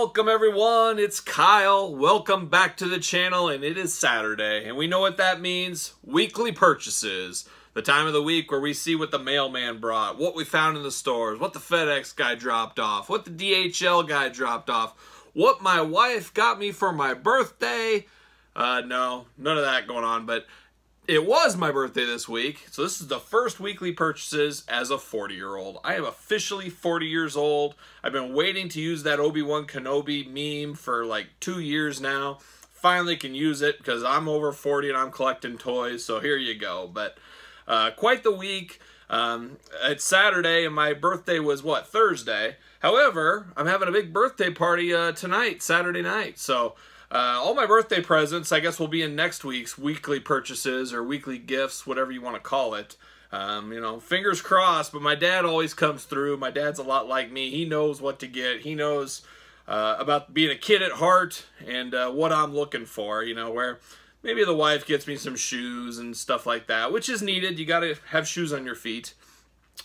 Welcome everyone, it's Kyle. Welcome back to the channel, and it is Saturday, and we know what that means. Weekly purchases. The time of the week where we see what the mailman brought, what we found in the stores, what the FedEx guy dropped off, what the DHL guy dropped off, what my wife got me for my birthday. No, none of that going on, but it was my birthday this week, so this is the first weekly purchases as a 40-year-old. I am officially 40 years old. I've been waiting to use that Obi-Wan Kenobi meme for like 2 years now. Finally can use it because I'm over 40 and I'm collecting toys, so here you go. But quite the week. It's Saturday and my birthday was, what, Thursday? However, I'm having a big birthday party tonight, Saturday night, so all my birthday presents, I guess, will be in next week's weekly purchases or weekly gifts, whatever you want to call it. You know, fingers crossed, but my dad always comes through. My dad's a lot like me. He knows what to get. He knows about being a kid at heart and what I'm looking for, you know, where maybe the wife gets me some shoes and stuff like that, which is needed. You got to have shoes on your feet.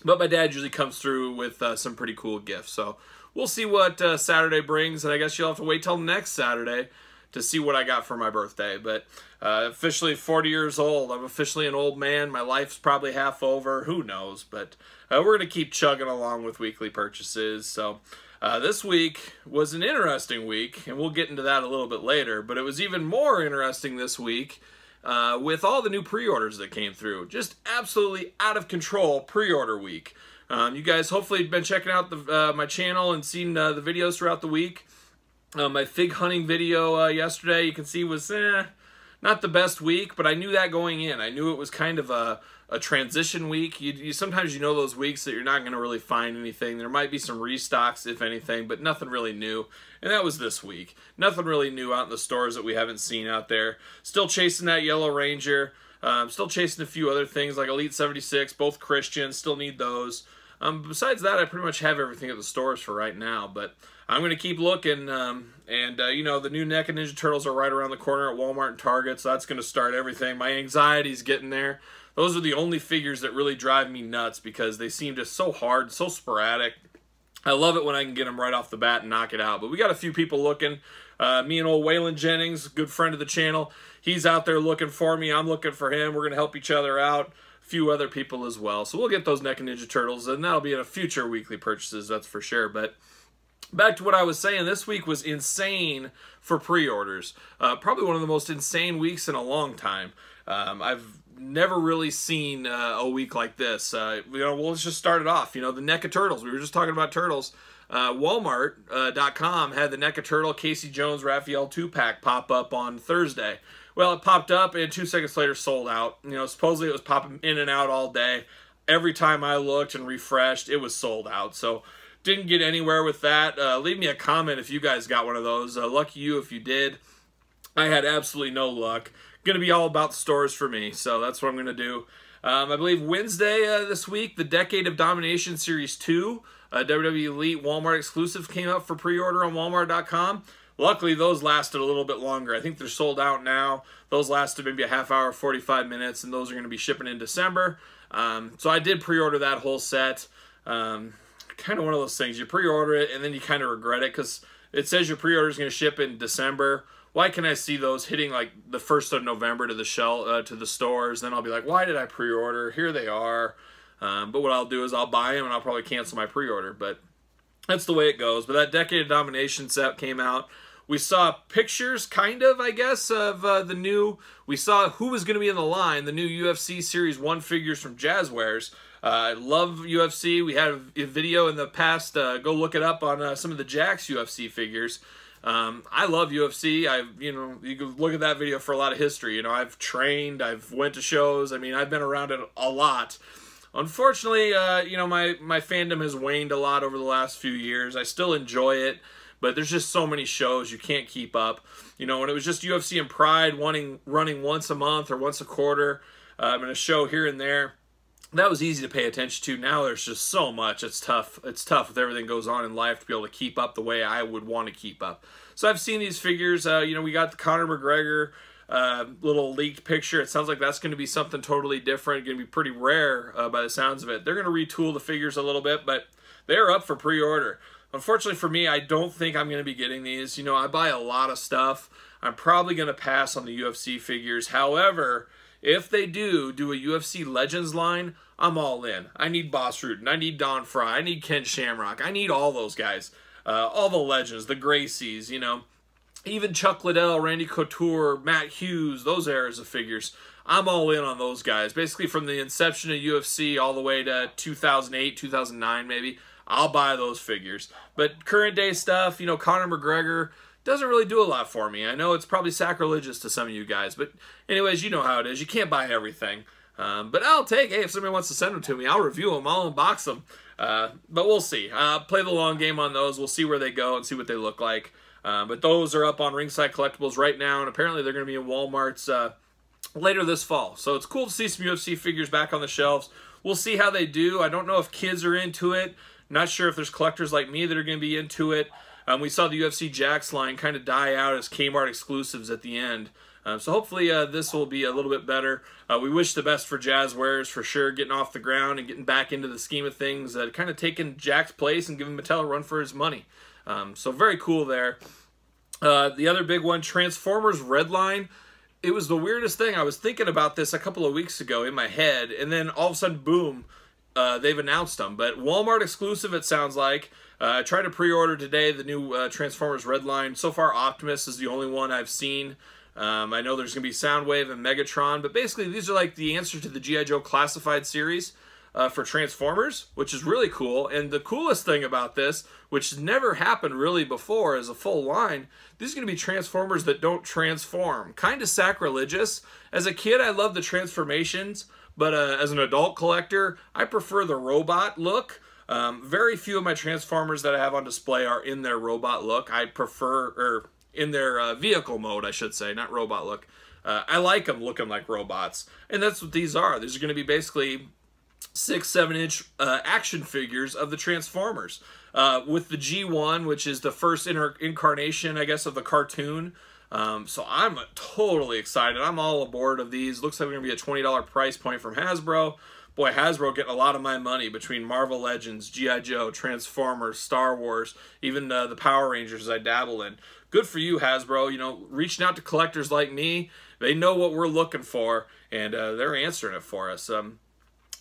But my dad usually comes through with some pretty cool gifts. So we'll see what Saturday brings, and I guess you'll have to wait till next Saturday to see what I got for my birthday. But officially 40 years old. I'm officially an old man. My life's probably half over. Who knows? But we're going to keep chugging along with weekly purchases. So this week was an interesting week, and we'll get into that a little bit later. But it was even more interesting this week with all the new pre-orders that came through. Just absolutely out of control pre-order week. You guys hopefully have been checking out my channel and seen the videos throughout the week. My fig hunting video yesterday, you can see, was not the best week, but I knew that going in. I knew it was kind of a transition week. Sometimes you know those weeks that you're not going to really find anything. There might be some restocks, if anything, but nothing really new. And that was this week. Nothing really new out in the stores that we haven't seen out there. Still chasing that Yellow Ranger. Still chasing a few other things like Elite 76, both Christian. Still need those. Besides that, I pretty much have everything at the stores for right now, but I'm going to keep looking, you know, the new NECA Ninja Turtles are right around the corner at Walmart and Target, so that's going to start everything. My anxiety's getting there. Those are the only figures that really drive me nuts because they seem just so hard, so sporadic. I love it when I can get them right off the bat and knock it out, but we got a few people looking. Me and old Waylon Jennings, good friend of the channel, he's out there looking for me. I'm looking for him. We're going to help each other out. Few other people as well. So we'll get those NECA Ninja Turtles, and that'll be in a future weekly purchases, that's for sure. But back to what I was saying, this week was insane for pre-orders. Probably one of the most insane weeks in a long time. I've never really seen a week like this. You know, well, let's just start it off. You know, the NECA Turtles. We were just talking about turtles. Walmart.com had the NECA Turtle Casey Jones Raphael 2-pack pop up on Thursday. Well, it popped up and 2 seconds later sold out. You know, supposedly it was popping in and out all day. Every time I looked and refreshed, it was sold out. So didn't get anywhere with that. Leave me a comment if you guys got one of those. Lucky you if you did. I had absolutely no luck. Going to be all about the stores for me, so that's what I'm going to do. I believe Wednesday this week, the Decade of Domination Series 2, WWE Elite Walmart exclusive, came up for pre-order on Walmart.com. Luckily, those lasted a little bit longer. I think they're sold out now. Those lasted maybe a half hour, 45 minutes, and those are going to be shipping in December. So I did pre-order that whole set. Kind of one of those things. You pre-order it, and then you kind of regret it because it says your pre-order is going to ship in December. Why can I see those hitting like the 1st of November to the stores? Then I'll be like, why did I pre-order? Here they are. But what I'll do is I'll buy them, and I'll probably cancel my pre-order. But that's the way it goes. But that Decade of Domination set came out. We saw pictures, kind of, I guess, of the new... We saw who was going to be in the line, the new UFC Series 1 figures from Jazzwares. I love UFC. We had a video in the past. Go look it up on some of the Jax UFC figures. I love UFC. You know, you can look at that video for a lot of history. You know, I've trained. I've went to shows. I mean, I've been around it a lot. Unfortunately, you know, my fandom has waned a lot over the last few years. I still enjoy it, but there's just so many shows you can't keep up. You know, when it was just UFC and Pride running once a month or once a quarter, and a show here and there, that was easy to pay attention to. Now there's just so much. It's tough. It's tough with everything goes on in life to be able to keep up the way I would want to keep up. So I've seen these figures. You know, we got the Conor McGregor little leaked picture. It sounds like that's going to be something totally different, going to be pretty rare by the sounds of it. They're going to retool the figures a little bit, but they're up for pre-order. Unfortunately for me, I don't think I'm going to be getting these. You know, I buy a lot of stuff. I'm probably going to pass on the UFC figures. However, if they do a UFC Legends line, I'm all in. I need Boss Rutan. I need Don Fry. I need Ken Shamrock. I need all those guys. All the legends, the Gracies, you know. Even Chuck Liddell, Randy Couture, Matt Hughes, those eras of figures. I'm all in on those guys. Basically from the inception of UFC all the way to 2008, 2009 maybe. I'll buy those figures. But current day stuff, you know, Conor McGregor doesn't really do a lot for me. I know it's probably sacrilegious to some of you guys. But anyways, you know how it is. You can't buy everything. But I'll take, hey, if somebody wants to send them to me, I'll review them. I'll unbox them. But we'll see. Play the long game on those. We'll see where they go and see what they look like. But those are up on Ringside Collectibles right now, and apparently they're going to be in Walmart's later this fall. So it's cool to see some UFC figures back on the shelves. We'll see how they do. I don't know if kids are into it. Not sure if there's collectors like me that are going to be into it. We saw the UFC Jax line kind of die out as Kmart exclusives at the end. So hopefully this will be a little bit better. We wish the best for Jazzwares for sure, getting off the ground and getting back into the scheme of things, kind of taking Jack's place and giving Mattel a run for his money. So very cool there. The other big one, Transformers Red Line. It was the weirdest thing. I was thinking about this a couple of weeks ago in my head, and then all of a sudden, boom, they've announced them. But Walmart exclusive, it sounds like. I tried to pre-order today the new Transformers Red Line. So far, Optimus is the only one I've seen. I know there's going to be Soundwave and Megatron, but basically these are like the answer to the G.I. Joe Classified series for Transformers, which is really cool. And the coolest thing about this, which never happened really before as a full line, these are going to be Transformers that don't transform. Kind of sacrilegious. As a kid, I loved the transformations, but as an adult collector, I prefer the robot look. Very few of my Transformers that I have on display are in their robot look. I prefer, or in their vehicle mode, I should say, not robot look. I like them looking like robots, and that's what these are. These are going to be basically 6-7 inch action figures of the Transformers with the G1, which is the first incarnation, I guess, of the cartoon. So I'm totally excited. I'm all aboard of these. Looks like they're going to be a $20 price point from Hasbro. Boy, Hasbro getting a lot of my money between Marvel Legends, G.I. Joe, Transformers, Star Wars, even the Power Rangers I dabble in. Good for you, Hasbro. You know, reaching out to collectors like me. They know what we're looking for, and they're answering it for us.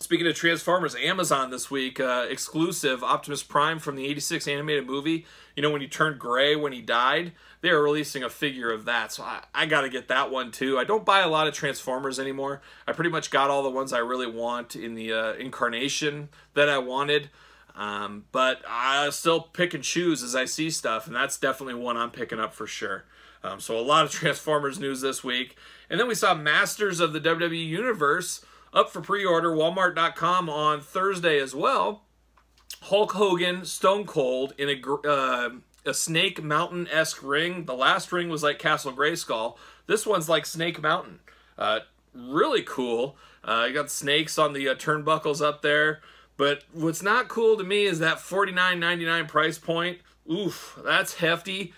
Speaking of Transformers, Amazon this week, exclusive Optimus Prime from the '86 animated movie. You know, when he turned gray when he died, they are releasing a figure of that. So I got to get that one too. I don't buy a lot of Transformers anymore. I pretty much got all the ones I really want in the incarnation that I wanted. But I still pick and choose as I see stuff, and that's definitely one I'm picking up for sure. So a lot of Transformers news this week. And then we saw Masters of the WWE Universe up for pre-order, Walmart.com on Thursday as well. Hulk Hogan, Stone Cold in a Snake Mountain-esque ring. The last ring was like Castle Grayskull. This one's like Snake Mountain. Really cool. You got snakes on the turnbuckles up there. But what's not cool to me is that $49.99 price point. Oof, that's hefty.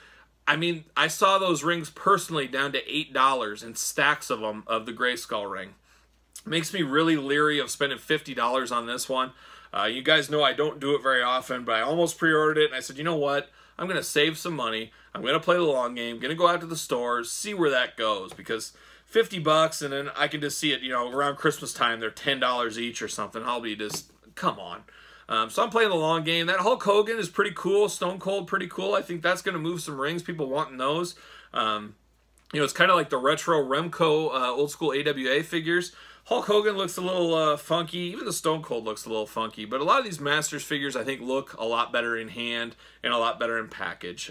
I mean, I saw those rings personally down to $8 and stacks of them of the Grayskull ring. Makes me really leery of spending $50 on this one. You guys know I don't do it very often, but I almost pre-ordered it, and I said, you know what? I'm going to save some money. I'm going to play the long game. Going to go out to the stores, see where that goes, because $50, and then I can just see it, you know, around Christmas time, they're $10 each or something. I'll be just, come on. So I'm playing the long game. That Hulk Hogan is pretty cool. Stone Cold, pretty cool. I think that's going to move some rings. People wanting those. You know, it's kind of like the retro Remco old school AWA figures. Hulk Hogan looks a little funky. Even the Stone Cold looks a little funky. But a lot of these Masters figures, I think, look a lot better in hand and a lot better in package.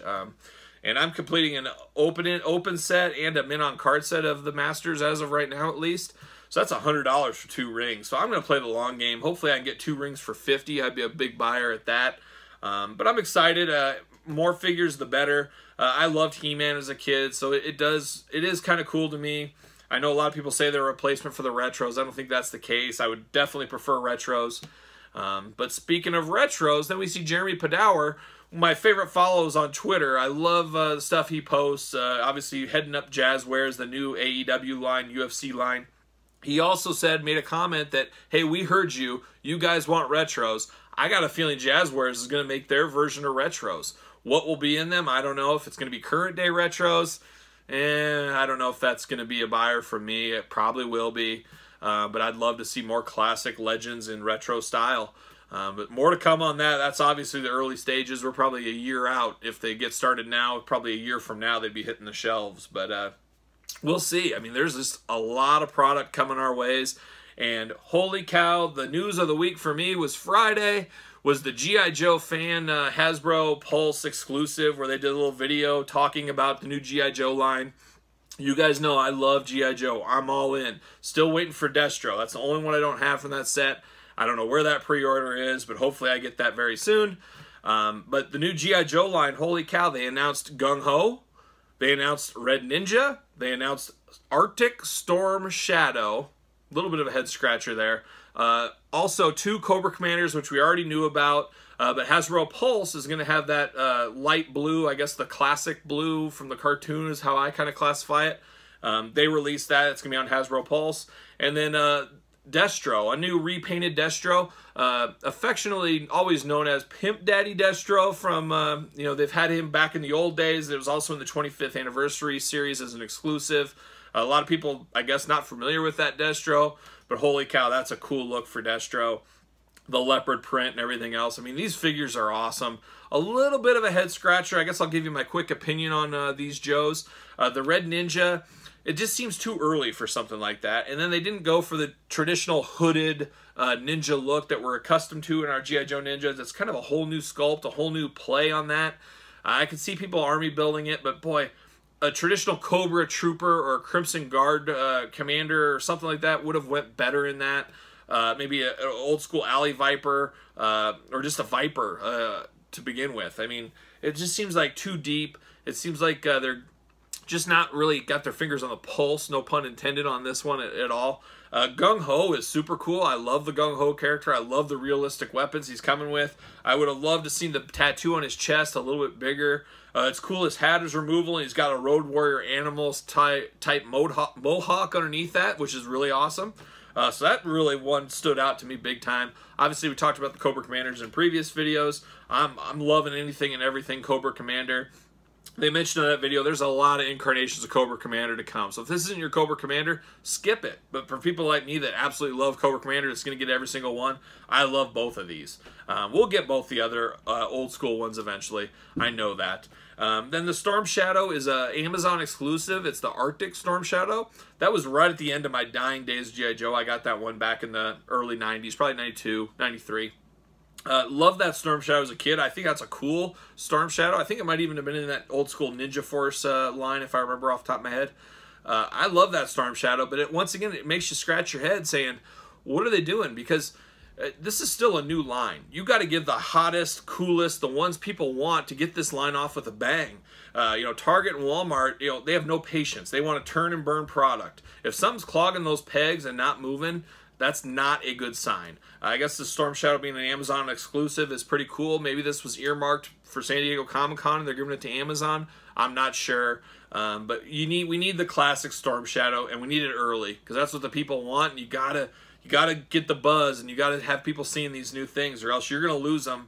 And I'm completing an open set and a mint on card set of the Masters as of right now, at least. So that's $100 for 2 rings. So I'm going to play the long game. Hopefully I can get 2 rings for $50. I'd be a big buyer at that. But I'm excited. More figures, the better. I loved He-Man as a kid, so it is kind of cool to me. I know a lot of people say they're a replacement for the retros. I don't think that's the case. I would definitely prefer retros. But speaking of retros, then we see Jeremy Padower, my favorite follows on Twitter. I love the stuff he posts. Obviously, heading up Jazzwares, the new AEW line, UFC line. He also made a comment that, hey, we heard you. You guys want retros. I got a feeling Jazzwares is going to make their version of retros. What will be in them? I don't know. If it's going to be current day retros, I don't know if that's going to be a buyer for me. It probably will be. But I'd love to see more classic legends in retro style. But more to come on that. That's obviously the early stages. We're probably a year out. If they get started now, probably a year from now, they'd be hitting the shelves. But we'll see. I mean, there's just a lot of product coming our ways. And holy cow, the news of the week for me was Friday, was the G.I. Joe fan Hasbro Pulse exclusive, where they did a little video talking about the new G.I. Joe line. You guys know I love G.I. Joe. I'm all in. Still waiting for Destro. That's the only one I don't have from that set. I don't know where that pre-order is, but hopefully I get that very soon. But the new G.I. Joe line, holy cow, they announced Gung Ho. They announced Red Ninja. They announced Arctic Storm Shadow. A little bit of a head scratcher there. Also, 2 Cobra Commanders, which we already knew about. But Hasbro Pulse is going to have that light blue, I guess the classic blue from the cartoon is how I kind of classify it. They released that. It's going to be on Hasbro Pulse. And then Destro, a new repainted Destro, affectionately always known as Pimp Daddy Destro from, you know, they've had him back in the old days. It was also in the 25th anniversary series as an exclusive. A lot of people, I guess, not familiar with that Destro, but holy cow, that's a cool look for Destro. The leopard print and everything else. I mean, these figures are awesome. A little bit of a head scratcher. I guess I'll give you my quick opinion on these Joes. The Red Ninja, it just seems too early for something like that. And then they didn't go for the traditional hooded ninja look that we're accustomed to in our G.I. Joe Ninjas. It's kind of a whole new sculpt, a whole new play on that. I could see people army building it, but boy, a traditional Cobra Trooper or Crimson Guard Commander or something like that would have went better in that. Maybe an old school Alley Viper or just a Viper to begin with. I mean, it just seems like too deep. It seems like they're just not really got their fingers on the pulse, no pun intended on this one at all. Gung Ho is super cool. I love the Gung Ho character. I love the realistic weapons he's coming with. I would have loved to see the tattoo on his chest a little bit bigger. It's cool his hat is removable, and he's got a Road Warrior Animals type mohawk underneath that, which is really awesome. So that really one stood out to me big time. Obviously, we talked about the Cobra Commanders in previous videos. I'm loving anything and everything Cobra Commander. They mentioned in that video, there's a lot of incarnations of Cobra Commander to come. So if this isn't your Cobra Commander, skip it. But for people like me that absolutely love Cobra Commander, that's going to get every single one, I love both of these. We'll get both the other old school ones eventually. I know that. Then the Storm Shadow is an Amazon exclusive. It's the Arctic Storm Shadow. That was right at the end of my dying days of G.I. Joe. I got that one back in the early 90s, probably 92, 93. Love that Storm Shadow as a kid. I think that's a cool Storm Shadow. I think it might even have been in that old school Ninja Force line, if I remember off the top of my head. I love that Storm Shadow, but once again, it makes you scratch your head saying, what are they doing? Because this is still a new line. You got to give the hottest, coolest, the ones people want to get this line off with a bang. You know, Target and Walmart, you know, they have no patience. They want to turn and burn product. If something's clogging those pegs and not moving, that's not a good sign. I guess the Storm Shadow being an Amazon exclusive is pretty cool. Maybe this was earmarked for San Diego Comic-Con and they're giving it to Amazon. I'm not sure. But we need the classic Storm Shadow, and we need it early because that's what the people want. And you gotta get the buzz, and you gotta have people seeing these new things, or else you're gonna lose them,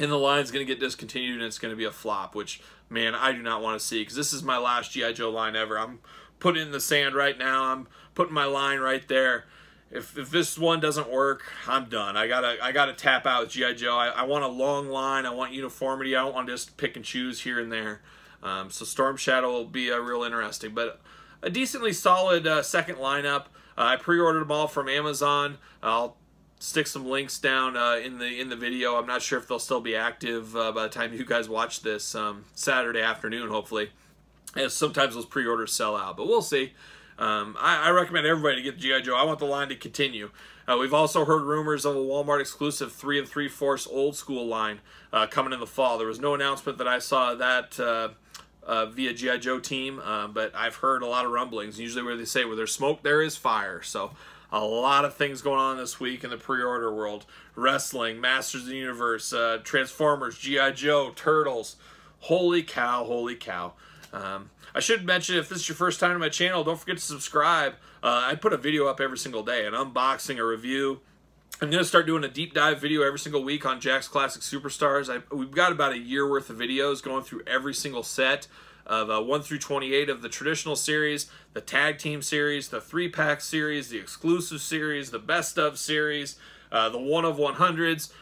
and the line's gonna get discontinued, and it's gonna be a flop. Which, man, I do not want to see, because this is my last G.I. Joe line ever. I'm putting it in the sand right now. I'm putting my line right there. If this one doesn't work, I'm done. I gotta tap out with G.I. Joe. I want a long line. I want uniformity. I don't want to just pick and choose here and there. So Storm Shadow will be real interesting, but a decently solid second lineup. I pre-ordered them all from Amazon. I'll stick some links down in the video. I'm not sure if they'll still be active by the time you guys watch this Saturday afternoon, hopefully. As sometimes those pre-orders sell out, but we'll see. I recommend everybody to get G.I. Joe. I want the line to continue. We've also heard rumors of a Walmart exclusive 3 3/4 old school line coming in the fall. There was no announcement that I saw of that via G.I. Joe team, but I've heard a lot of rumblings. Usually where they say, where there's smoke, there is fire. So A lot of things going on this week in the pre-order world. Wrestling, Masters of the Universe, Transformers, G.I. Joe, Turtles. Holy cow, holy cow. I should mention, if this is your first time to my channel, don't forget to subscribe. I put a video up every single day, an unboxing, a review. I'm going to start doing a deep dive video every single week on Jakks Classic Superstars. We've got about a year worth of videos going through every single set of 1 through 28 of the traditional series, the tag team series, the 3-pack series, the exclusive series, the best of series, the 1 of 100s.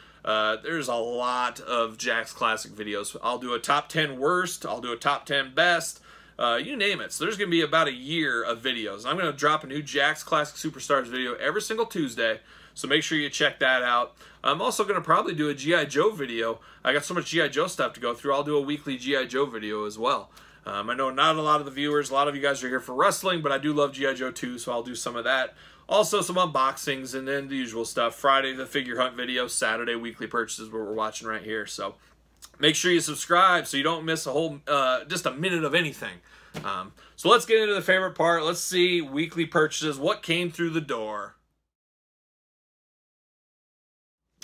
There's a lot of Jakks Classic videos. I'll do a top 10 worst, I'll do a top 10 best, you name it. So there's going to be about a year of videos. I'm going to drop a new Jakks Classic Superstars video every single Tuesday, so make sure you check that out. I'm also going to probably do a G.I. Joe video. I got so much G.I. Joe stuff to go through, I'll do a weekly G.I. Joe video as well. I know not a lot of the viewers, a lot of you guys are here for wrestling, but I do love G.I. Joe too, so I'll do some of that. Also some unboxings, and then the usual stuff. Friday, the figure hunt video. Saturday, weekly purchases, what we're watching right here. So make sure you subscribe so you don't miss a whole, just a minute of anything. So let's get into the favorite part. Let's see weekly purchases, what came through the door.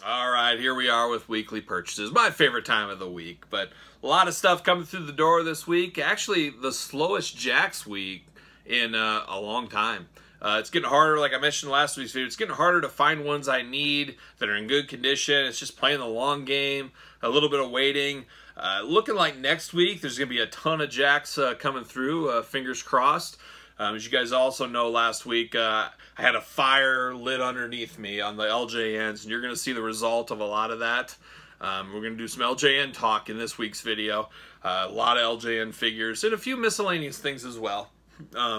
All right, here we are with weekly purchases. My favorite time of the week, but a lot of stuff coming through the door this week. Actually, the slowest Jakks week in a long time. It's getting harder, like I mentioned last week's video, it's getting harder to find ones I need that are in good condition. It's just playing the long game, a little bit of waiting. Looking like next week, there's going to be a ton of Jakks coming through, fingers crossed. As you guys also know, last week I had a fire lit underneath me on the LJNs, and you're going to see the result of a lot of that. We're going to do some LJN talk in this week's video. A lot of LJN figures and a few miscellaneous things as well.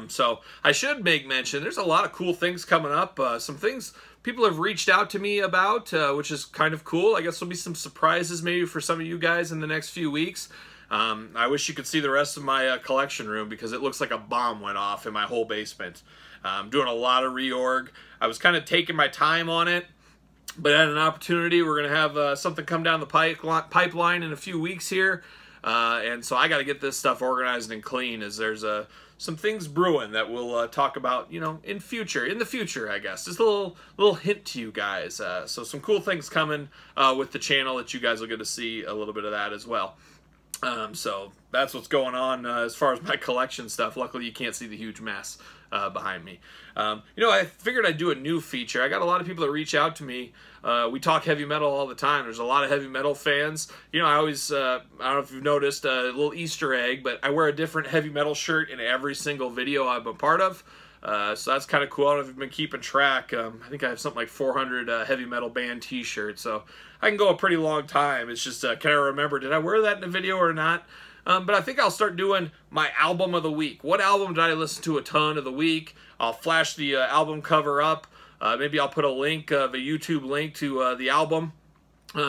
So I should make mention, there's a lot of cool things coming up. Some things people have reached out to me about, which is kind of cool. I guess there'll be some surprises maybe for some of you guys in the next few weeks. I wish you could see the rest of my collection room because it looks like a bomb went off in my whole basement. I'm doing a lot of reorg. I was kind of taking my time on it, but at an opportunity, we're going to have something come down the pipeline in a few weeks here. And so I got to get this stuff organized and clean, as there's some things brewing that we'll talk about, you know, in the future, I guess. Just a little hint to you guys. So some cool things coming with the channel that you guys will get to see a little bit of that as well. So that's what's going on as far as my collection stuff. Luckily, you can't see the huge mess behind me. You know, I figured I'd do a new feature. I got a lot of people that reach out to me. We talk heavy metal all the time. There's a lot of heavy metal fans. You know, I always, I don't know if you've noticed, a little Easter egg, but I wear a different heavy metal shirt in every single video I'm a part of. So that's kind of cool. I don't know if you've been keeping track. I think I have something like 400 heavy metal band t-shirts, so I can go a pretty long time. It's just, can I remember, did I wear that in the video or not? But I think I'll start doing my album of the week. What album did I listen to a ton of the week? I'll flash the album cover up. Maybe I'll put a link, a YouTube link to the album.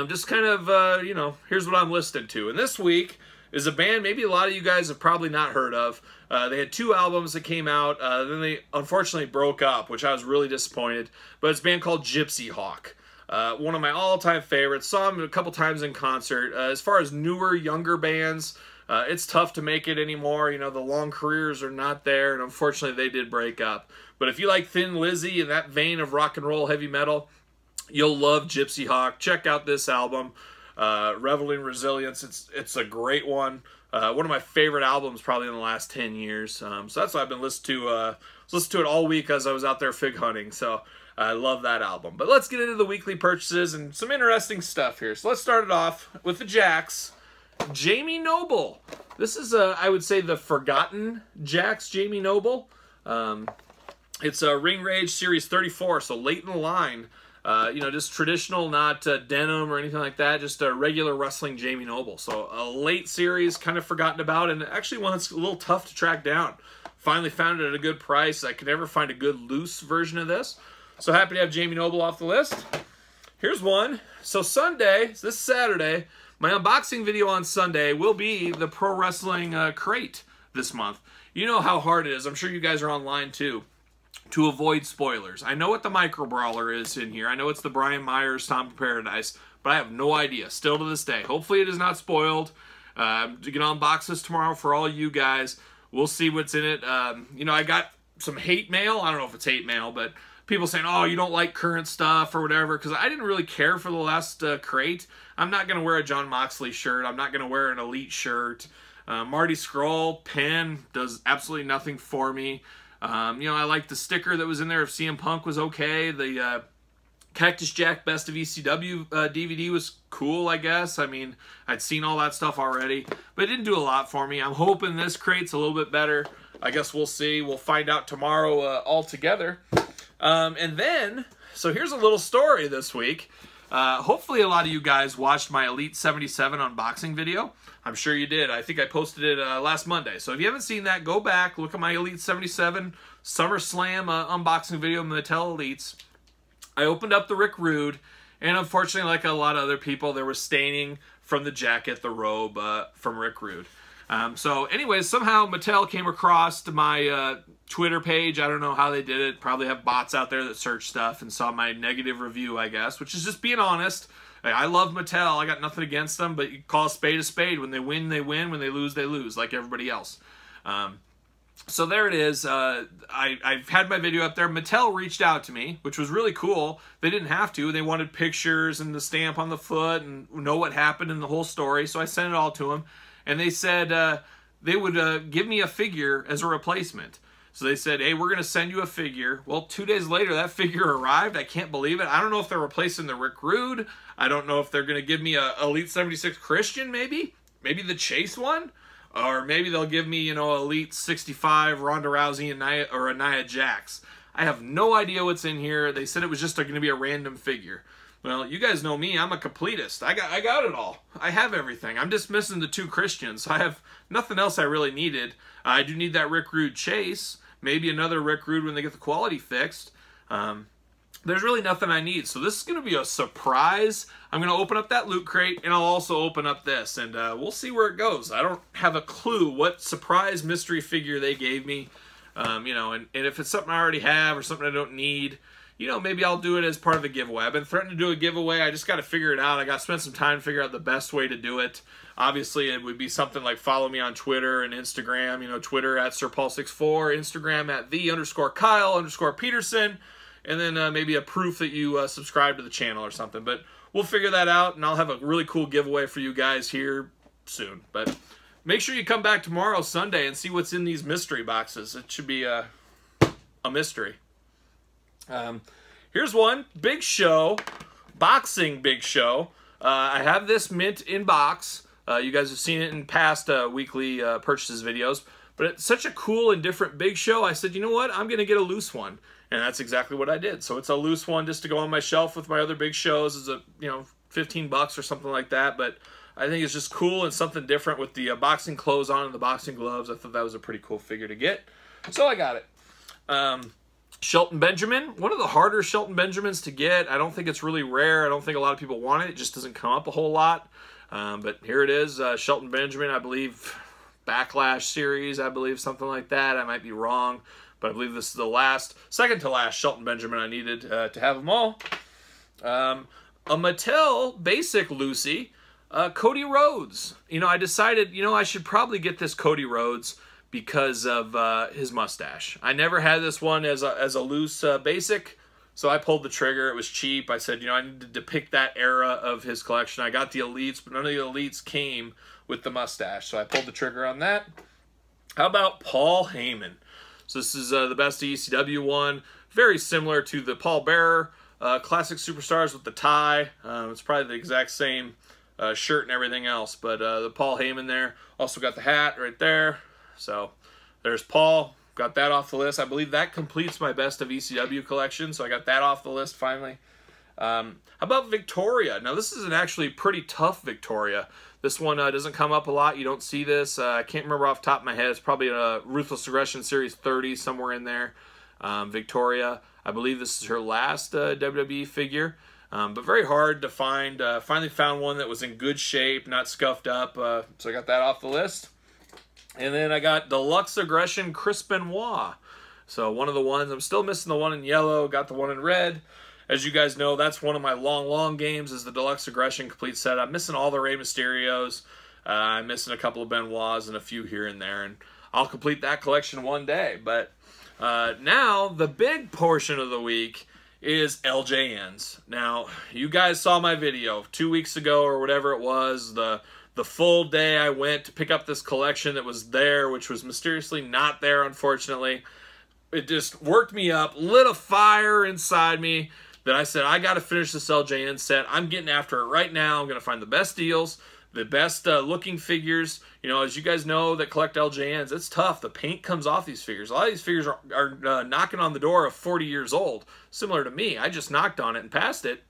Just kind of, you know, here's what I'm listening to. And this week is a band maybe a lot of you guys have probably not heard of. They had 2 albums that came out. Then they unfortunately broke up, which I was really disappointed. But it's a band called Gypsy Hawk. One of my all-time favorites. Saw them a couple times in concert. As far as newer, younger bands, it's tough to make it anymore. You know, the long careers are not there, and unfortunately they did break up. But if you like Thin Lizzy and that vein of rock and roll heavy metal, you'll love Gypsy Hawk. Check out this album, Revel in Resilience. It's a great one. One of my favorite albums probably in the last 10 years. So that's what I've been listening to. Listened to it all week as I was out there fig hunting. So I love that album. But let's get into the weekly purchases and some interesting stuff here. So let's start it off with the Jakks. Jamie Noble. This is, I would say, the forgotten Jakks Jamie Noble. It's a Ring Rage Series 34, so late in the line. You know, just traditional, not denim or anything like that, just a regular wrestling Jamie Noble. So a late series, kind of forgotten about, and actually one that's a little tough to track down. Finally found it at a good price. I could never find a good loose version of this. So happy to have Jamie Noble off the list. Here's one. So Sunday, this Saturday, my unboxing video on Sunday will be the Pro Wrestling crate this month. You know how hard it is. I'm sure you guys are online too, to avoid spoilers. I know what the Micro Brawler is in here. I know it's the Brian Myers Stomp of Paradise, but I have no idea, still to this day. Hopefully it is not spoiled. I'm going to unbox this tomorrow for all you guys. We'll see what's in it. You know, I got some hate mail. I don't know if it's hate mail, but people saying, oh, you don't like current stuff or whatever, because I didn't really care for the last crate. I'm not going to wear a Jon Moxley shirt. I'm not going to wear an Elite shirt. Marty Scurll pin does absolutely nothing for me. You know, I like the sticker that was in there if CM Punk was okay. The Cactus Jack Best of ECW DVD was cool, I guess. I mean, I'd seen all that stuff already, but it didn't do a lot for me. I'm hoping this crate's a little bit better. I guess we'll see. We'll find out tomorrow all together. And then, so here's a little story this week. Hopefully a lot of you guys watched my Elite 77 unboxing video. I'm sure you did. I think I posted it last Monday. So if you haven't seen that, go back, look at my Elite 77 SummerSlam unboxing video of Mattel Elites. I opened up the Rick Rude, and unfortunately, like a lot of other people, there was staining from the jacket, the robe from Rick Rude. So anyways, somehow Mattel came across to my Twitter page. I don't know how they did it. Probably have bots out there that search stuff and saw my negative review, I guess, which is just being honest. I love Mattel. I got nothing against them, but you call a spade a spade. When they win, they win. When they lose, like everybody else. So there it is. I've had my video up there. Mattel reached out to me, which was really cool. They didn't have to. They wanted pictures and the stamp on the foot and know what happened in the whole story. So I sent it all to them. And they said they would give me a figure as a replacement. So they said, hey, we're going to send you a figure. Well, 2 days later, that figure arrived. I can't believe it. I don't know if they're replacing the Rick Rude. I don't know if they're going to give me a Elite 76 Christian, maybe. Maybe the Chase one. Or maybe they'll give me, you know, Elite 65 Ronda Rousey and a Nia Jax. I have no idea what's in here. They said it was just going to be a random figure. Well, you guys know me. I'm a completist. I got it all. I have everything. I'm just missing the 2 Christians. I have nothing else I really needed. I do need that Rick Rude Chase. Maybe another Rick Rude when they get the quality fixed. There's really nothing I need. So this is going to be a surprise. I'm going to open up that loot crate, and I'll also open up this. And we'll see where it goes. I don't have a clue what surprise mystery figure they gave me. You know, and if it's something I already have or something I don't need, you know, maybe I'll do it as part of a giveaway. I've been threatening to do a giveaway. I just got to figure it out. I got to spend some time to figure out the best way to do it. Obviously, it would be something like follow me on Twitter and Instagram. You know, Twitter at SirPaul64, Instagram at _Kyle_Peterson, and then maybe a proof that you subscribe to the channel or something. But we'll figure that out, and I'll have a really cool giveaway for you guys here soon. But make sure you come back tomorrow, Sunday, and see what's in these mystery boxes. It should be a mystery. Here's one. Big Show. Boxing Big Show. I have this mint in box. You guys have seen it in past weekly purchases videos. But it's such a cool and different Big Show. I said, you know what? I'm going to get a loose one. And that's exactly what I did. So it's a loose one just to go on my shelf with my other Big Shows. It's a, you know, 15 bucks or something like that. But I think it's just cool and something different with the boxing clothes on and the boxing gloves. I thought that was a pretty cool figure to get. So I got it. Shelton Benjamin, one of the harder Shelton Benjamins to get. I don't think it's really rare. I don't think a lot of people want it. It just doesn't come up a whole lot. But here it is, Shelton Benjamin, I believe, Backlash series, I believe, something like that. I might be wrong, but I believe this is the second to last Shelton Benjamin I needed to have them all. A Mattel Basic Lucy, Cody Rhodes. You know, I decided, you know, I should probably get this Cody Rhodes because of his mustache. I never had this one as a loose basic, so I pulled the trigger. It was cheap. I said, you know, I need to depict that era of his collection. I got the Elites, but none of the Elites came with the mustache, so I pulled the trigger on that. How about Paul Heyman? So this is the Best of ECW one. Very similar to the Paul Bearer Classic Superstars with the tie. It's probably the exact same shirt and everything else, but the Paul Heyman there. Also got the hat right there. So there's Paul. Got that off the list. I believe that completes my Best of ECW collection, so I got that off the list finally. How about Victoria? Now this is an actually pretty tough Victoria. This one doesn't come up a lot. You don't see this. I can't remember off the top of my head. It's probably a Ruthless Aggression Series 30, somewhere in there. Victoria, I believe this is her last WWE figure. But very hard to find. Finally found one that was in good shape, not scuffed up. So I got that off the list. And then I got Deluxe Aggression Chris Benoit. So one of the ones, I'm still missing the one in yellow, got the one in red. As you guys know, that's one of my long games is the Deluxe Aggression Complete Set. I'm missing all the Rey Mysterios. I'm missing a couple of Benoits and a few here and there. And I'll complete that collection one day. But Now, the big portion of the week is LJNs. Now, you guys saw my video 2 weeks ago or whatever it was, the full day I went to pick up this collection that was there, which was mysteriously not there, unfortunately. It just worked me up, lit a fire inside me that I said, I got to finish this LJN set. I'm getting after it right now. I'm going to find the best deals, the best looking figures. You know, as you guys know that collect LJNs, it's tough. The paint comes off these figures. A lot of these figures are knocking on the door of 40 years old, similar to me. I just knocked on it and passed it.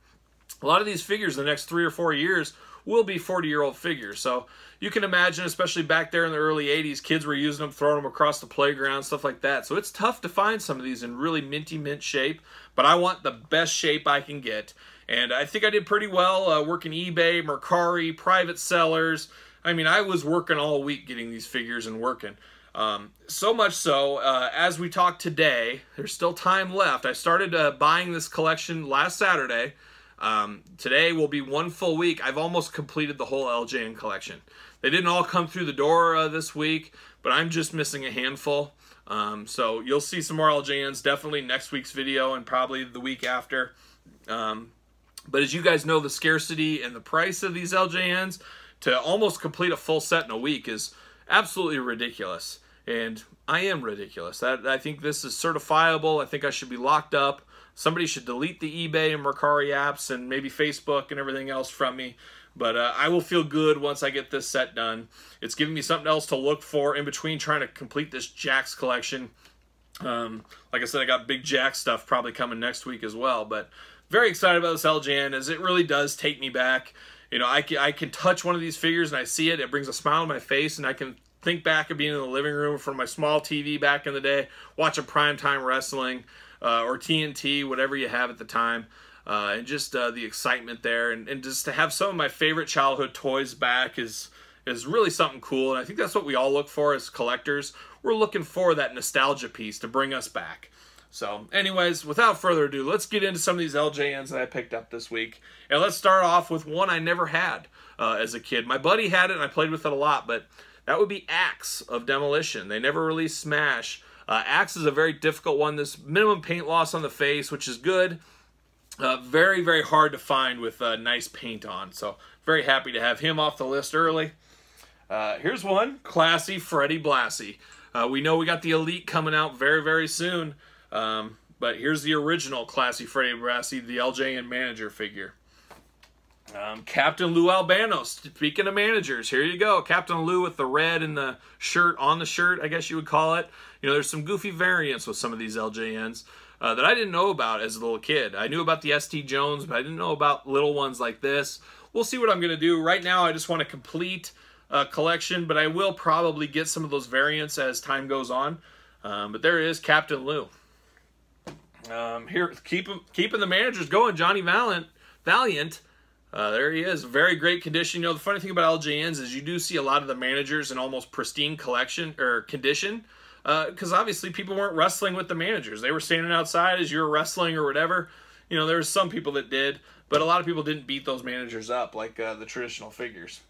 A lot of these figures in the next 3 or 4 years will be 40-year-old figures. So you can imagine, especially back there in the early 80s, kids were using them, throwing them across the playground, stuff like that. So it's tough to find some of these in really minty mint shape, but I want the best shape I can get. And I think I did pretty well working eBay, Mercari, private sellers. I mean, I was working all week getting these figures and working. So much so, as we talk today, there's still time left. I started buying this collection last Saturday. Today will be 1 full week. I've almost completed the whole LJN collection. They didn't all come through the door this week, but I'm just missing a handful. So you'll see some more LJNs definitely next week's video and probably the week after. But as you guys know, the scarcity and the price of these LJNs to almost complete a full set in a week is absolutely ridiculous. And I am ridiculous. I think this is certifiable. I think I should be locked up. Somebody should delete the eBay and Mercari apps and maybe Facebook and everything else from me. But I will feel good once I get this set done. It's giving me something else to look for in between trying to complete this Jakks collection. Like I said, I got big Jakks stuff probably coming next week as well. But very excited about this LJN, as it really does take me back. You know, I can touch one of these figures and I see it. It brings a smile on my face, and I can think back of being in the living room from my small TV back in the day, watching primetime wrestling. Or TNT, whatever you have at the time, and just the excitement there, and just to have some of my favorite childhood toys back is really something cool, and I think that's what we all look for as collectors. We're looking for that nostalgia piece to bring us back. So anyways, without further ado, let's get into some of these LJNs that I picked up this week, and let's start off with one I never had as a kid. My buddy had it, and I played with it a lot, but that would be Axe of Demolition. They never released Smash. Axe is a very difficult one. This minimum paint loss on the face, which is good. Very, very hard to find with nice paint on. So very happy to have him off the list early. Here's one, Classy Freddy Blassie. We know we got the Elite coming out very, very soon. But here's the original Classy Freddy Blassie, the LJN manager figure. Captain Lou Albano, speaking of managers, here you go. Captain Lou with the red and the shirt on the shirt, I guess you would call it. You know, there's some goofy variants with some of these LJNs that I didn't know about as a little kid. I knew about the ST Jones, but I didn't know about little ones like this. We'll see what I'm going to do. Right now, I just want to complete a collection, but I will probably get some of those variants as time goes on. But there is Captain Lou. Here, keeping the managers going, Johnny Valiant. There he is, very great condition. You know, the funny thing about LJNs is you do see a lot of the managers in almost pristine condition, because obviously people weren't wrestling with the managers. They were standing outside as you were wrestling or whatever. You know, there's some people that did, but a lot of people didn't beat those managers up like the traditional figures.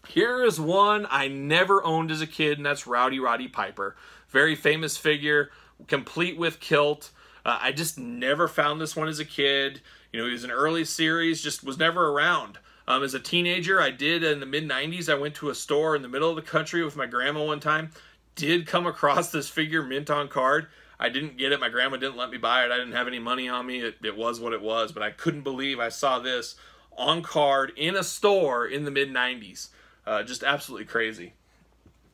Here is one I never owned as a kid, and that's Rowdy Roddy Piper. Very famous figure, complete with kilt. I just never found this one as a kid. You know, he was an early series, just was never around. As a teenager, I did in the mid-90s, I went to a store in the middle of the country with my grandma one time. Did come across this figure mint on card. I didn't get it. My grandma didn't let me buy it. I didn't have any money on me. It was what it was, but I couldn't believe I saw this on card in a store in the mid-90s. Just absolutely crazy.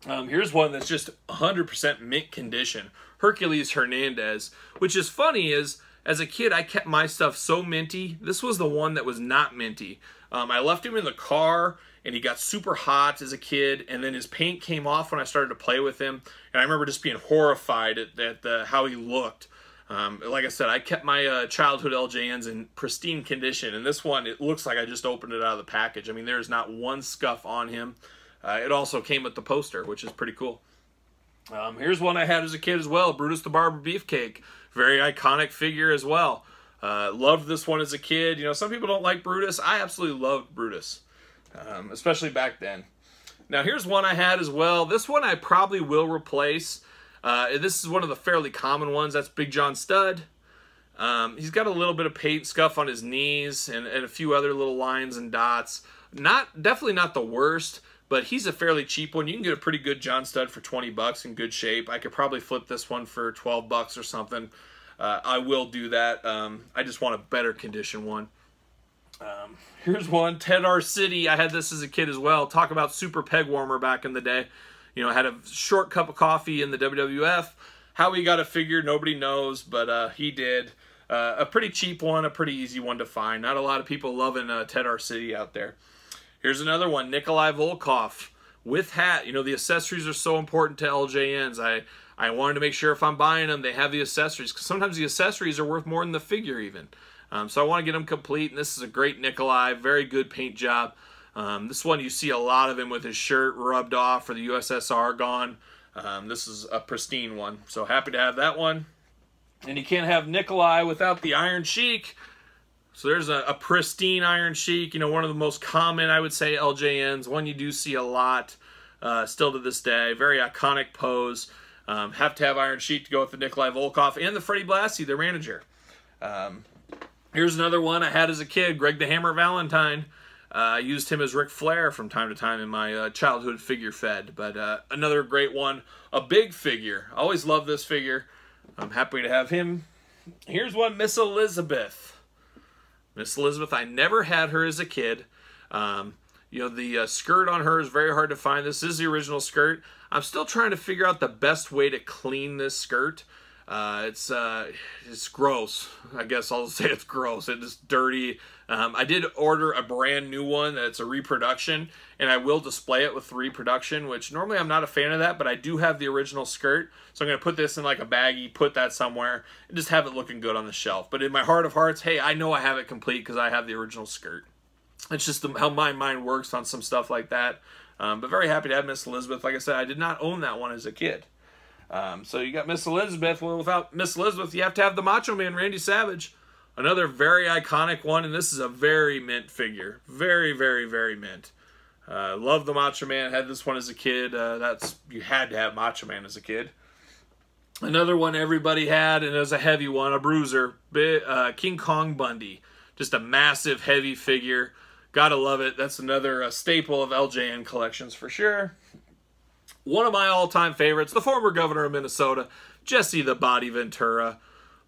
Here's one that's just 100% mint condition. Hercules Hernandez, which is funny is, as a kid, I kept my stuff so minty. This was the one that was not minty. I left him in the car, and he got super hot as a kid, and then his paint came off when I started to play with him, and I remember just being horrified at how he looked. Like I said, I kept my childhood LJNs in pristine condition, and this one, it looks like I just opened it out of the package. I mean, there's not one scuff on him. It also came with the poster, which is pretty cool. Here's one I had as a kid as well, Brutus the Barber Beefcake. Very iconic figure as well. Loved this one as a kid. You know, some people don't like Brutus. I absolutely loved Brutus, especially back then. Now, here's one I had as well. This one I probably will replace. This is one of the fairly common ones. That's Big John Stud. He's got a little bit of paint scuff on his knees and a few other little lines and dots. Definitely not the worst, but he's a fairly cheap one. You can get a pretty good John Stud for 20 bucks in good shape. I could probably flip this one for 12 bucks or something. I will do that. I just want a better condition one. Here's one, Ted R. City. I had this as a kid as well. Talk about super peg warmer back in the day. You know, I had a short cup of coffee in the WWF. How he got it figured, nobody knows, but he did. A pretty cheap one, a pretty easy one to find. Not a lot of people loving Ted R. City out there. Here's another one, Nikolai Volkov with hat. You know, the accessories are so important to LJNs. I wanted to make sure if I'm buying them, they have the accessories, because sometimes the accessories are worth more than the figure even. So I want to get them complete, and this is a great Nikolai, very good paint job. This one, you see a lot of him with his shirt rubbed off for the USSR gone. This is a pristine one, so happy to have that one. And you can't have Nikolai without the Iron Sheik. So there's a pristine Iron Sheik, you know, one of the most common, I would say, LJNs, one you do see a lot still to this day. Very iconic pose. Have to have Iron Sheik to go with the Nikolai Volkov and the Freddie Blassie, their manager. Here's another one I had as a kid, Greg the Hammer Valentine. I used him as Ric Flair from time to time in my childhood figure fed. But another great one, a big figure. Always love this figure. I'm happy to have him. Here's one, Miss Elizabeth. Miss Elizabeth, I never had her as a kid. You know, the skirt on her is very hard to find. This is the original skirt. I'm still trying to figure out the best way to clean this skirt. It's gross. I guess I'll say it's gross. It is dirty. I did order a brand new one that's a reproduction, and I will display it with the reproduction, which normally I'm not a fan of that, but I do have the original skirt, so I'm going to put this in like a baggie, put that somewhere, and just have it looking good on the shelf. But in my heart of hearts, hey, I know I have it complete because I have the original skirt. It's just how my mind works on some stuff like that. But very happy to have Miss Elizabeth. Like I said, I did not own that one as a kid. So you got Miss Elizabeth. Well, without Miss Elizabeth, you have to have the Macho Man, Randy Savage. Another very iconic one, and this is a very mint figure. Very, very, very mint. Love the Macho Man. Had this one as a kid. You had to have Macho Man as a kid. Another one everybody had, and it was a heavy one, a bruiser. King Kong Bundy. Just a massive, heavy figure. Gotta love it. That's another staple of LJN collections for sure. One of my all-time favorites, the former governor of Minnesota, Jesse the Body Ventura.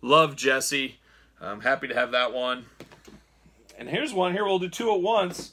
Love Jesse. I'm happy to have that one. And here's one here. We'll do two at once.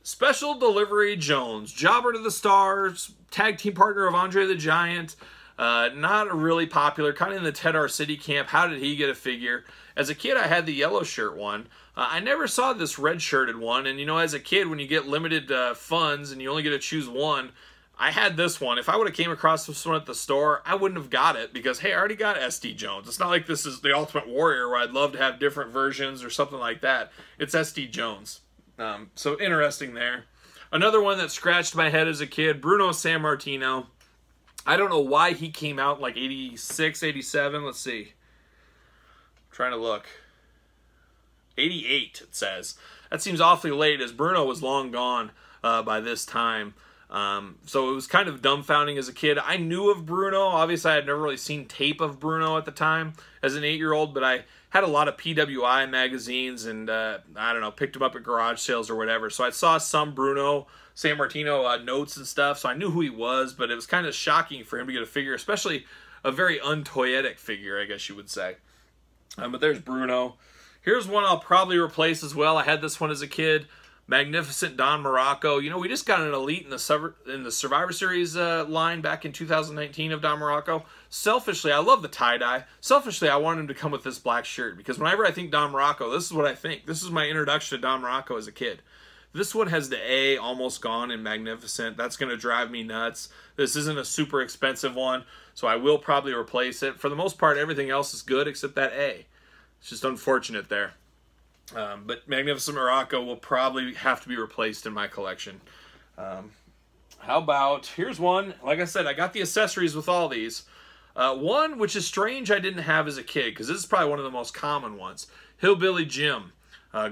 Special Delivery Jones. Jobber to the Stars. Tag team partner of Andre the Giant. Not really popular. Kind of in the Ted R. City camp. How did he get a figure? As a kid, I had the yellow shirt one. I never saw this red shirted one. And, you know, as a kid, when you get limited funds and you only get to choose one, I had this one. If I would have came across this one at the store, I wouldn't have got it because, hey, I already got SD Jones. It's not like this is the Ultimate Warrior where I'd love to have different versions or something like that. It's SD Jones. So interesting there. Another one that scratched my head as a kid, Bruno Sammartino. I don't know why he came out in like 86, 87. Let's see. I'm trying to look. 88, it says. That seems awfully late as Bruno was long gone by this time. So it was kind of dumbfounding as a kid. I knew of Bruno. Obviously, I had never really seen tape of Bruno at the time as an 8-year-old, but I had a lot of PWI magazines and, I don't know, picked them up at garage sales or whatever. So I saw some Bruno Sammartino notes and stuff, so I knew who he was, but it was kind of shocking for him to get a figure, especially a very untoyetic figure, I guess you would say. But there's Bruno. Here's one I'll probably replace as well. I had this one as a kid. Magnificent Don Morocco. You know, we just got an elite in the Survivor Series line back in 2019 of Don Morocco. Selfishly, I love the tie-dye. Selfishly, I wanted him to come with this black shirt because whenever I think Don Morocco, this is what I think. This is my introduction to Don Morocco as a kid. This one has the A almost gone in Magnificent. That's going to drive me nuts. This isn't a super expensive one, so I will probably replace it. For the most part, everything else is good except that A. It's just unfortunate there. But Magnificent Morocco will probably have to be replaced in my collection. How about, here's one. Like I said, I got the accessories with all these. One, which is strange I didn't have as a kid, because this is probably one of the most common ones. Hillbilly Jim.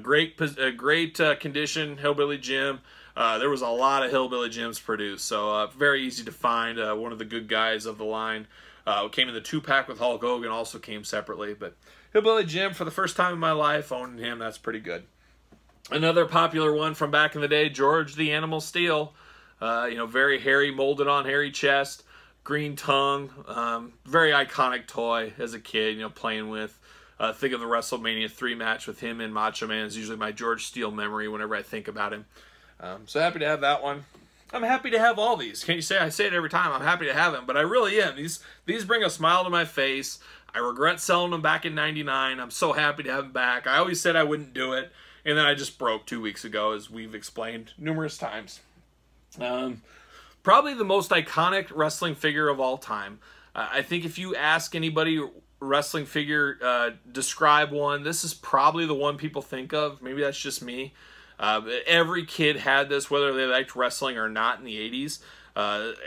Great condition, Hillbilly Jim. There was a lot of Hillbilly Jims produced, so very easy to find. One of the good guys of the line. Came in the 2-pack with Hulk Hogan, also came separately. But Hillbilly Jim, for the first time in my life, owning him, that's pretty good. Another popular one from back in the day, George the Animal Steel. Very hairy, molded on hairy chest, green tongue. Very iconic toy as a kid, playing with. Think of the WrestleMania 3 match with him and Macho Man is usually my George Steele memory whenever I think about him. So happy to have that one. I'm happy to have all these. Can't you say? I say it every time. I'm happy to have them, but I really am. These bring a smile to my face. I regret selling them back in '99. I'm so happy to have them back. I always said I wouldn't do it, and then I just broke 2 weeks ago, as we've explained numerous times. Probably the most iconic wrestling figure of all time. I think if you ask anybody wrestling figure, describe one, this is probably the one people think of. Maybe that's just me. Every kid had this, whether they liked wrestling or not in the 80s.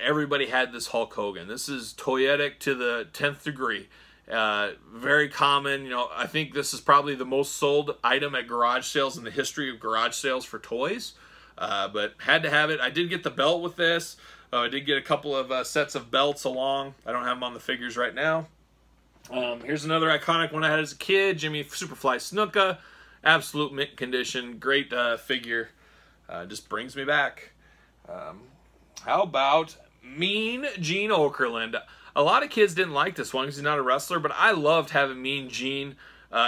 Everybody had this Hulk Hogan. This is toyetic to the 10th degree. Very common. I think this is probably the most sold item at garage sales in the history of garage sales for toys. But had to have it. I did get the belt with this. I did get a couple of sets of belts along. I don't have them on the figures right now. Here's another iconic one I had as a kid, Jimmy Superfly Snuka. Absolute mint condition, great figure. Just brings me back. How about Mean Gene Okerlund? A lot of kids didn't like this one because he's not a wrestler, but I loved having Mean Gene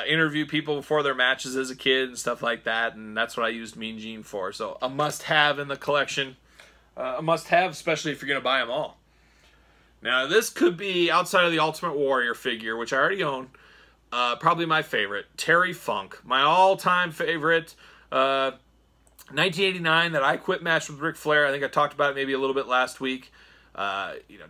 interview people before their matches as a kid and stuff like that, and that's what I used Mean Gene for. So a must-have in the collection. A must-have, especially if you're going to buy them all. Now, this could be, outside of the Ultimate Warrior figure, which I already own, probably my favorite, Terry Funk. My all-time favorite, 1989, that I Quit match with Ric Flair. I think I talked about it maybe a little bit last week.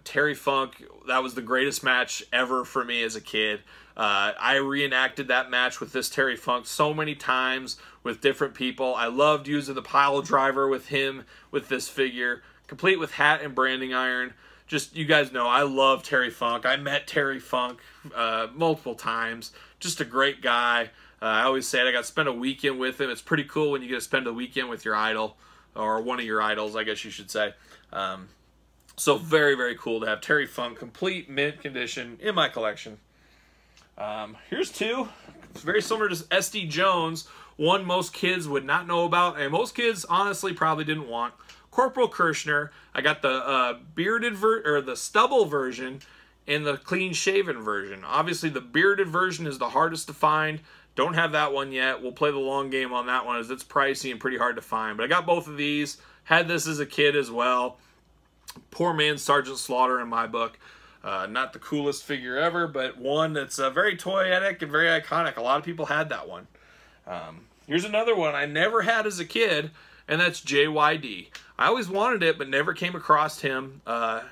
Terry Funk, that was the greatest match ever for me as a kid. I reenacted that match with this Terry Funk so many times with different people. I loved using the pile driver with him, with this figure, complete with hat and branding iron. Just, you guys know, I love Terry Funk. I met Terry Funk multiple times. Just a great guy. I always say it, I got to spend a weekend with him. It's pretty cool when you get to spend a weekend with your idol, or one of your idols, I guess you should say. So very, very cool to have Terry Funk, complete mint condition, in my collection. Here's two. It's very similar to SD Jones. One most kids would not know about, and most kids honestly probably didn't want. Corporal Kirshner. I got the the stubble version and the clean shaven version. Obviously the bearded version is the hardest to find. Don't have that one yet. We'll play the long game on that one as it's pricey and pretty hard to find. But I got both of these. Had this as a kid as well. Poor man's Sergeant Slaughter in my book. Not the coolest figure ever, but one that's very toyetic and very iconic. A lot of people had that one. Here's another one I never had as a kid, and that's JYD. I always wanted it, but never came across him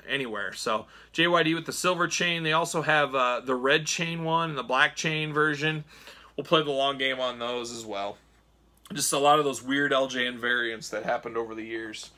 anywhere. So JYD with the silver chain. They also have the red chain one and the black chain version. We'll play the long game on those as well. Just a lot of those weird LJN variants that happened over the years.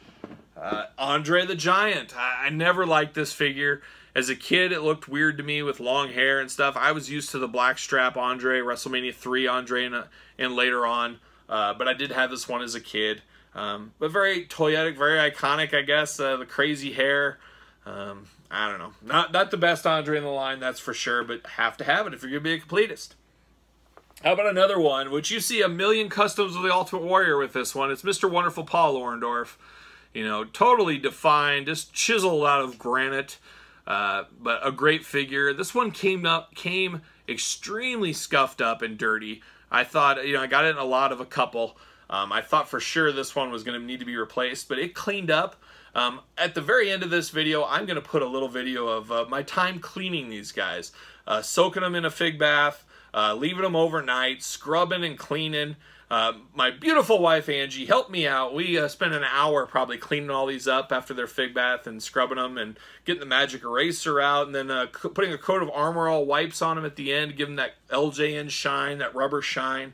Andre the Giant. I never liked this figure. As a kid, it looked weird to me with long hair and stuff. I was used to the black strap Andre, WrestleMania 3 Andre, and later on. But I did have this one as a kid. But very toyetic, very iconic, I guess. The crazy hair. I don't know. Not the best Andre in the line, that's for sure, but have to have it if you're going to be a completist. How about another one, which you see a million customs of the Ultimate Warrior with this one. It's Mr. Wonderful Paul Orndorff. Totally defined, just chiseled out of granite. But a great figure. This one came extremely scuffed up and dirty. I thought, I got it in a lot of a couple. I thought for sure this one was going to need to be replaced, but it cleaned up. At the very end of this video, I'm going to put a little video of my time cleaning these guys. Soaking them in a fig bath, leaving them overnight, scrubbing and cleaning. My beautiful wife, Angie, helped me out. We spent an hour probably cleaning all these up after their fig bath and scrubbing them and getting the magic eraser out and then putting a coat of Armor All wipes on them at the end to give them that LJN shine, that rubber shine.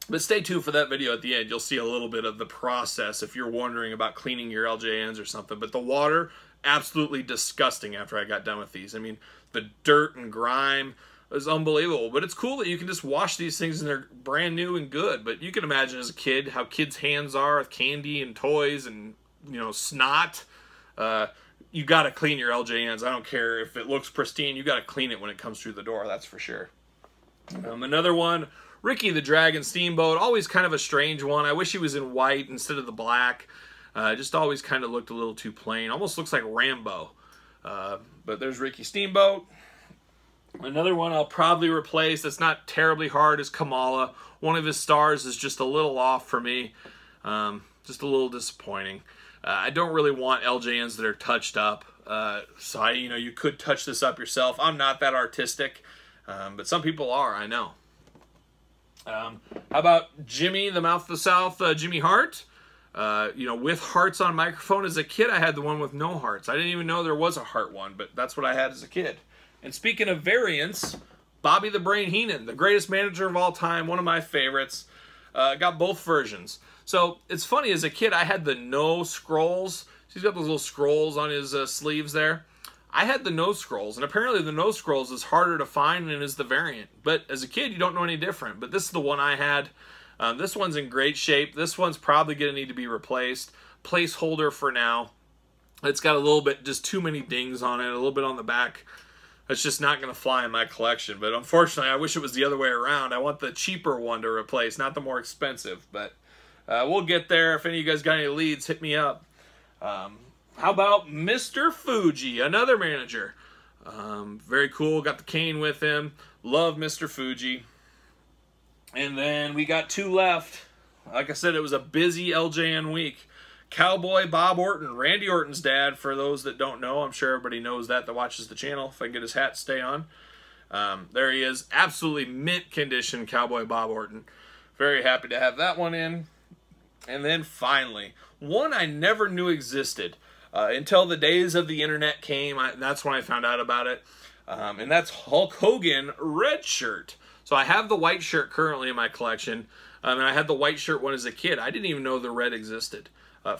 But stay tuned for that video at the end. You'll see a little bit of the process if you're wondering about cleaning your LJNs or something. But the water, absolutely disgusting after I got done with these. I mean, the dirt and grime is unbelievable. But it's cool that you can just wash these things and they're brand new and good. But you can imagine as a kid how kids' hands are with candy and toys and, snot. you got to clean your LJNs. I don't care if it looks pristine. You got to clean it when it comes through the door. That's for sure. Another one, Ricky the Dragon Steamboat. Always kind of a strange one. I wish he was in white instead of the black. Just always kind of looked a little too plain. Almost looks like Rambo. But there's Ricky Steamboat. Another one I'll probably replace that's not terribly hard is Kamala. One of his stars is just a little off for me. Just a little disappointing. I don't really want LJNs that are touched up. So you could touch this up yourself. I'm not that artistic, but some people are, I know. How about Jimmy, the Mouth of the South, Jimmy Hart? With hearts on microphone. As a kid, I had the one with no hearts. I didn't even know there was a heart one, but that's what I had as a kid. And speaking of variants, Bobby the Brain Heenan, the greatest manager of all time, one of my favorites. Got both versions. So it's funny, as a kid, I had the no scrolls. He's got those little scrolls on his sleeves there. I had the no scrolls, and apparently the no scrolls is harder to find than is the variant. But as a kid, you don't know any different. But this is the one I had. This one's in great shape. This one's probably going to need to be replaced. Placeholder for now. It's got a little bit, just too many dings on it, a little bit on the back. It's just not going to fly in my collection. But unfortunately, I wish it was the other way around. I want the cheaper one to replace, not the more expensive. But we'll get there. If any of you guys got any leads, hit me up. How about Mr. Fuji, another manager? Very cool. Got the cane with him. Love Mr. Fuji. And then we got two left. Like I said, it was a busy LJN week. Cowboy Bob Orton, Randy Orton's dad, for those that don't know. I'm sure everybody knows that watches the channel. If I can get his hat to stay on. There he is. Absolutely mint condition, Cowboy Bob Orton. Very happy to have that one in. And then finally, one I never knew existed until the days of the internet came. That's when I found out about it. And that's Hulk Hogan red shirt. So I have the white shirt currently in my collection. And I had the white shirt one as a kid. I didn't even know the red existed.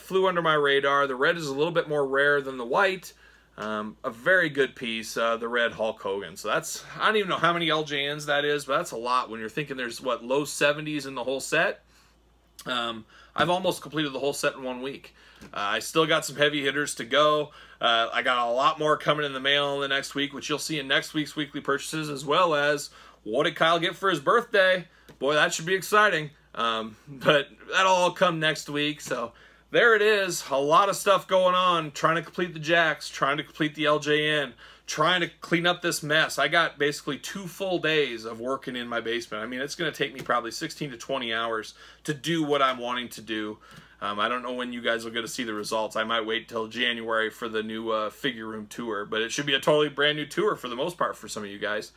Flew under my radar. The red is a little bit more rare than the white. A very good piece, the red Hulk Hogan. So that's, I don't even know how many LJNs that is, but that's a lot when you're thinking there's, what, low 70s in the whole set. I've almost completed the whole set in 1 week. I still got some heavy hitters to go. I got a lot more coming in the mail in the next week, which you'll see in next week's weekly purchases, as well as what did Kyle get for his birthday. Boy, that should be exciting. But that'll all come next week. So there it is. A lot of stuff going on. Trying to complete the jacks, trying to complete the LJN, trying to clean up this mess. I got basically 2 full days of working in my basement. I mean, it's going to take me probably 16 to 20 hours to do what I'm wanting to do. I don't know when you guys will get to see the results. I might wait till January for the new figure room tour, but it should be a totally brand new tour for the most part for some of you guys.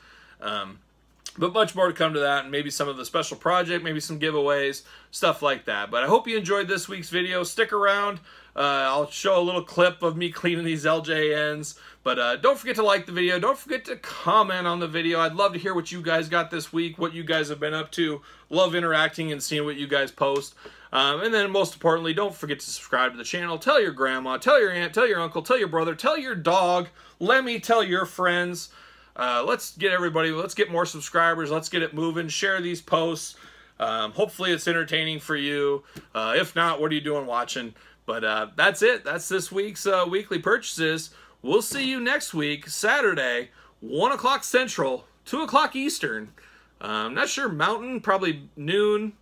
But much more to come to that, and maybe some of the special project, maybe some giveaways, stuff like that. But I hope you enjoyed this week's video. Stick around. I'll show a little clip of me cleaning these LJNs. But don't forget to like the video. Don't forget to comment on the video. I'd love to hear what you guys got this week, what you guys have been up to. Love interacting and seeing what you guys post. And then most importantly, don't forget to subscribe to the channel. Tell your grandma, tell your aunt, tell your uncle, tell your brother, tell your dog. Let me tell your friends. Let's get everybody, let's get more subscribers. Let's get it moving. Share these posts. Hopefully it's entertaining for you. If not, what are you doing watching? But that's it. That's this week's weekly purchases. We'll see you next week, Saturday, 1 o'clock Central, 2 o'clock Eastern. I'm not sure, Mountain, probably noon,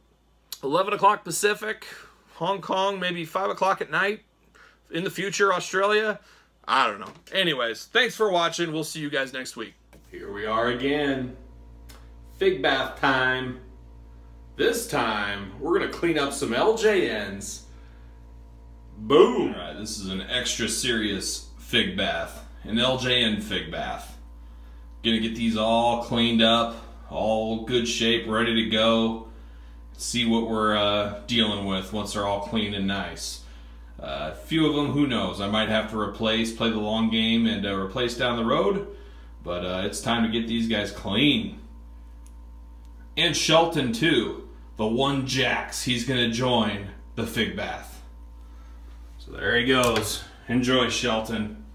11 o'clock Pacific, Hong Kong, maybe 5 o'clock at night. In the future, Australia, I don't know. Anyways, thanks for watching. We'll see you guys next week. Here we are again. Fig bath time. This time, we're going to clean up some LJNs. Boom! All right, this is an extra serious fig bath. An LJN fig bath. Gonna get these all cleaned up, all good shape, ready to go. See what we're dealing with once they're all clean and nice. A few of them, who knows, I might have to replace, play the long game and replace down the road. But it's time to get these guys clean. And Shelton too, the one Jax, he's gonna join the fig bath. So there he goes. Enjoy, Shelton.